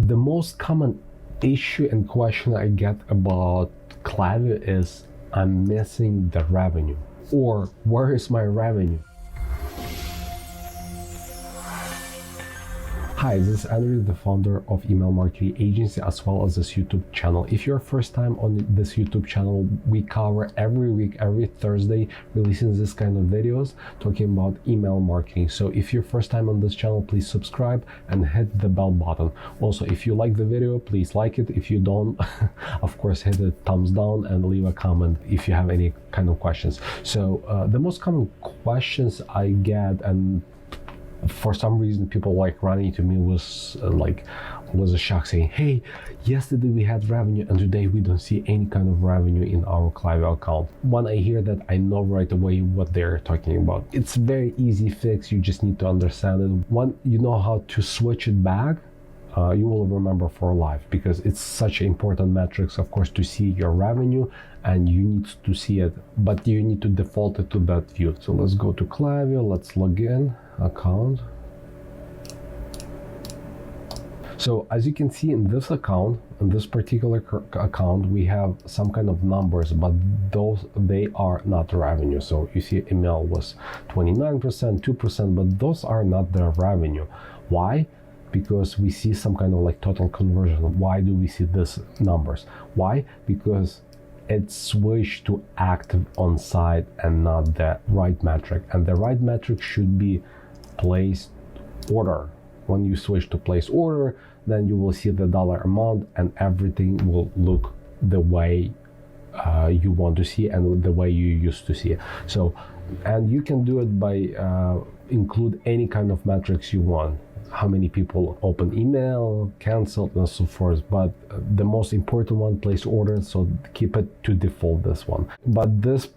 The most common issue and question I get about Klaviyo is I'm missing the revenue, or where is my revenue? Hi, this is Andrew, the founder of Email Marketing Agency as well as this YouTube channel. If you're first time on this YouTube channel, we cover every week, every Thursday, releasing this kind of videos talking about email marketing. So if you're first time on this channel, please subscribe and hit the bell button. Also, if you like the video, please like it. If you don't, of course, hit a thumbs down and leave a comment if you have any kind of questions. So the most common questions I get, and for some reason people like running to me was a shock, saying, hey, yesterday we had revenue and today we don't see any kind of revenue in our Klaviyo account. When I hear that, I know right away what they're talking about. It's very easy fix. You just need to understand it. When you know how to switch it back, you will remember for life, because it's such important metrics, of course, to see your revenue, and you need to see it, but you need to default it to that view. So let's go to Klaviyo, let's log in account. So as you can see in this account, in this particular account, we have some kind of numbers, but they are not revenue. So you see email was 29%, 2%, but those are not the revenue. Why? Because we see some kind of like total conversion. Why do we see these numbers? Why? Because it switched to active on site and not the right metric. And the right metric should be placed order. When you switch to place order, then you will see the dollar amount and everything will look the way you want to see and the way you used to see it. So, and you can do it by include any kind of metrics you want. How many people open email, canceled, and so forth. But the most important one, place order, so keep it to default, this one. But this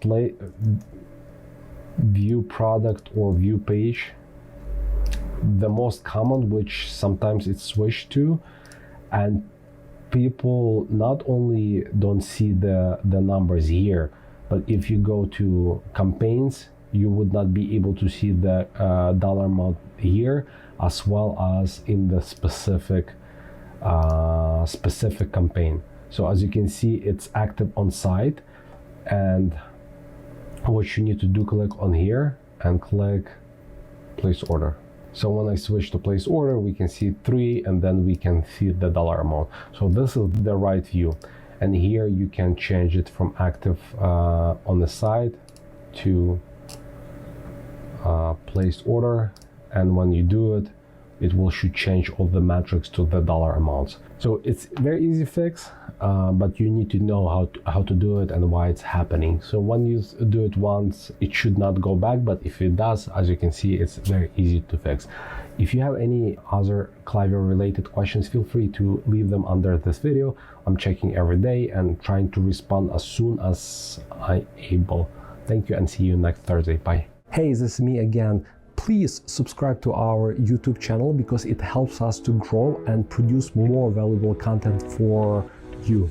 view product or view page, the most common, which sometimes it's switched to, and people not only don't see the numbers here, but if you go to campaigns, you would not be able to see the dollar amount here, as well as in the specific campaign. So as you can see, it's active on site, and what you need to do, click on here and click place order. So when I switch to place order, we can see 3, and then we can see the dollar amount. So this is the right view, and here you can change it from active on the site to placed order, and when you do it, it should change all the metrics to the dollar amounts. So it's very easy fix, but you need to know how to do it and why it's happening. So when you do it once, it should not go back, but if it does, as you can see, it's very easy to fix. If you have any other Klaviyo related questions, feel free to leave them under this video. I'm checking every day and trying to respond as soon as I'm able. Thank you, and see you next Thursday. Bye. Hey, this is me again. Please subscribe to our YouTube channel because it helps us to grow and produce more valuable content for you.